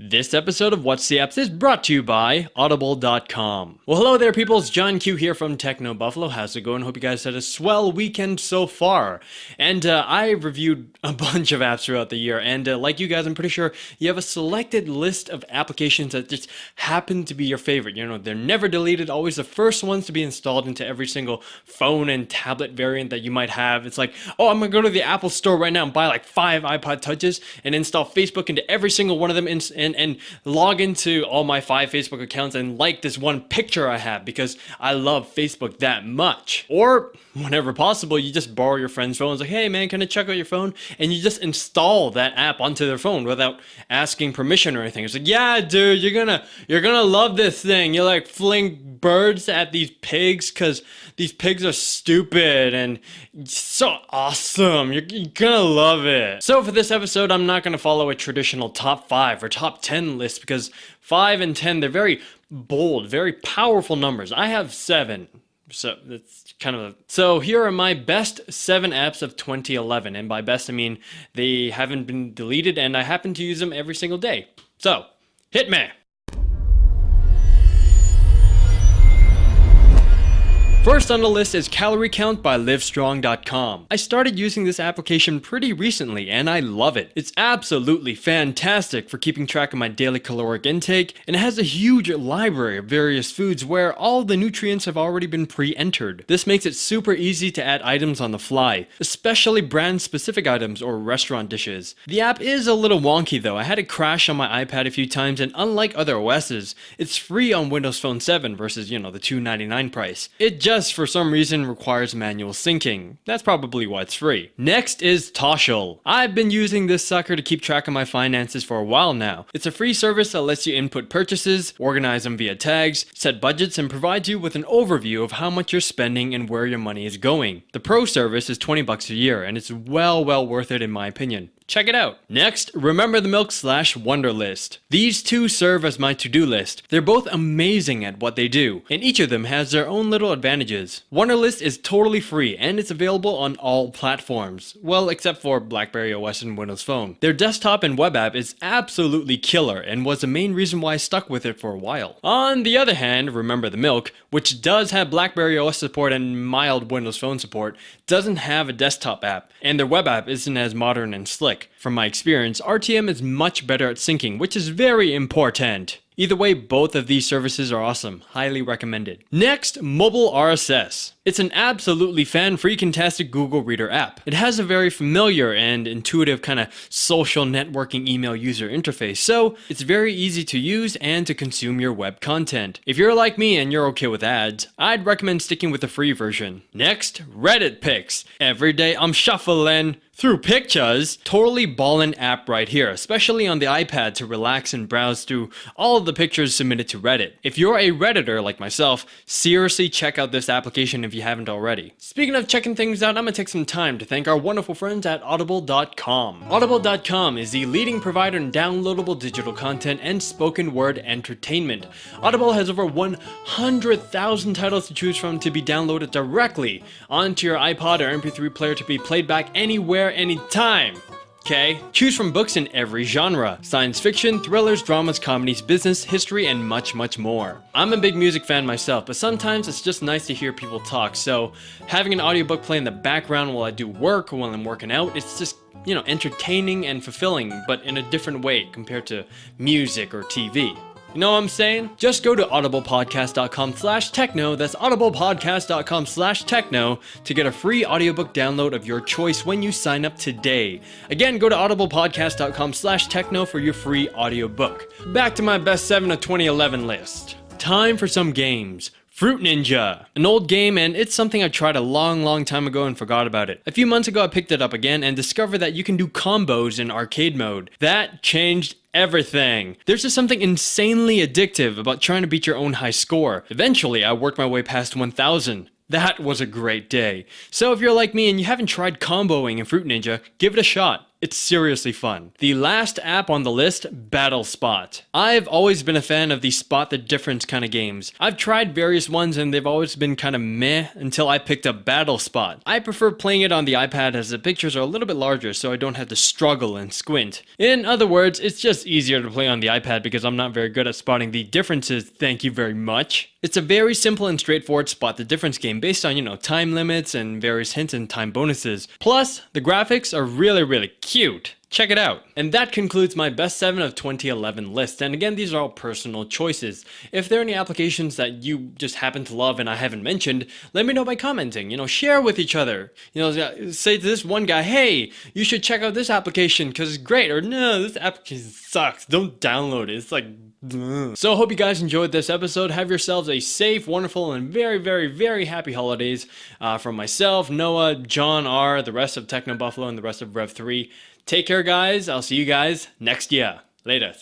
This episode of What's the Apps is brought to you by Audible.com. Well, hello there, people. It's John Q here from Techno Buffalo. How's it going? Hope you guys had a swell weekend so far. And I reviewed a bunch of apps throughout the year. And like you guys, I'm pretty sure you have a selected list of applications that just happen to be your favorite. You know, they're never deleted, always the first ones to be installed into every single phone and tablet variant that you might have. It's like, oh, I'm going to go to the Apple store right now and buy like 5 iPod Touches and install Facebook into every single one of them and log into all my 5 Facebook accounts and like this one picture I have because I love Facebook that much. Or whenever possible, you just borrow your friend's phone. It's like, hey man, can I check out your phone? And you just install that app onto their phone without asking permission or anything. It's like, yeah, dude, you're gonna love this thing. You like fling birds at these pigs because these pigs are stupid and so awesome. You're gonna love it. So for this episode, I'm not gonna follow a traditional top 5 or top 10 list because 5 and 10, they're very bold, very powerful numbers. I have 7. So that's kind of so here are my best 7 apps of 2011, and by best I mean they haven't been deleted and I happen to use them every single day. So hit me. First on the list is Calorie Count by Livestrong.com. I started using this application pretty recently and I love it. It's absolutely fantastic for keeping track of my daily caloric intake, and it has a huge library of various foods where all the nutrients have already been pre-entered. This makes it super easy to add items on the fly, especially brand specific items or restaurant dishes. The app is a little wonky though. I had it crash on my iPad a few times, and unlike other OSs, it's free on Windows Phone 7 versus, you know, the $2.99 price. It just for some reason requires manual syncing. That's probably why it's free. Next is Toshal. I've been using this sucker to keep track of my finances for a while now. It's a free service that lets you input purchases, organize them via tags, set budgets, and provides you with an overview of how much you're spending and where your money is going. The pro service is $20 a year, and it's well worth it in my opinion. Check it out. Next, Remember the Milk / Wunderlist. These two serve as my to-do list. They're both amazing at what they do, and each of them has their own little advantages. Wunderlist is totally free, and it's available on all platforms. Well, except for BlackBerry OS and Windows Phone. Their desktop and web app is absolutely killer, and was the main reason why I stuck with it for a while. On the other hand, Remember the Milk, which does have BlackBerry OS support and mild Windows Phone support, doesn't have a desktop app, and their web app isn't as modern and slick. From my experience, RTM is much better at syncing, which is very important. Either way, both of these services are awesome. Highly recommended. Next, Mobile RSS. It's an absolutely fan-freaking-tastic Google Reader app. It has a very familiar and intuitive kind of social networking email user interface, so it's very easy to use and to consume your web content. If you're like me and you're okay with ads, I'd recommend sticking with the free version. Next, Reddit Pics. Every day I'm shuffling through pictures. Totally ballin' app right here, especially on the iPad to relax and browse through all of the pictures submitted to Reddit. If you're a Redditor like myself, seriously check out this application if you haven't already. Speaking of checking things out, I'm gonna take some time to thank our wonderful friends at Audible.com. Audible.com is the leading provider in downloadable digital content and spoken word entertainment. Audible has over 100,000 titles to choose from to be downloaded directly onto your iPod or MP3 player to be played back anywhere, anytime. Okay? Choose from books in every genre: science fiction, thrillers, dramas, comedies, business, history, and much more. I'm a big music fan myself, but sometimes it's just nice to hear people talk, so having an audiobook play in the background while I do work or while I'm working out, it's just, you know, entertaining and fulfilling, but in a different way compared to music or TV. You know what I'm saying? Just go to audiblepodcast.com/techno, that's audiblepodcast.com/techno, to get a free audiobook download of your choice when you sign up today. Again, go to audiblepodcast.com/techno for your free audiobook. Back to my best 7 of 2011 list. Time for some games. Fruit Ninja, an old game, and it's something I tried a long time ago and forgot about it. A few months ago I picked it up again and discovered that you can do combos in arcade mode. That changed everything. There's just something insanely addictive about trying to beat your own high score. Eventually I worked my way past 1000. That was a great day. So if you're like me and you haven't tried comboing in Fruit Ninja, give it a shot. It's seriously fun. The last app on the list, BattleSpot. I've always been a fan of the spot the difference kind of games. I've tried various ones and they've always been kind of meh until I picked up BattleSpot. I prefer playing it on the iPad as the pictures are a little bit larger so I don't have to struggle and squint. In other words, it's just easier to play on the iPad because I'm not very good at spotting the differences, thank you very much. It's a very simple and straightforward spot the difference game based on, time limits and various hints and time bonuses. Plus, the graphics are really cute. Check it out. And that concludes my best 7 of 2011 list. And again, these are all personal choices. If there are any applications that you just happen to love and I haven't mentioned, let me know by commenting. Share with each other. Say to this one guy, hey, you should check out this application because it's great. Or no, this application sucks. Don't download it. It's like... So I hope you guys enjoyed this episode. Have yourselves a safe, wonderful, and very happy holidays from myself, Noah, John R., the rest of Techno Buffalo, and the rest of Rev3. Take care, guys. I'll see you guys next year. Later.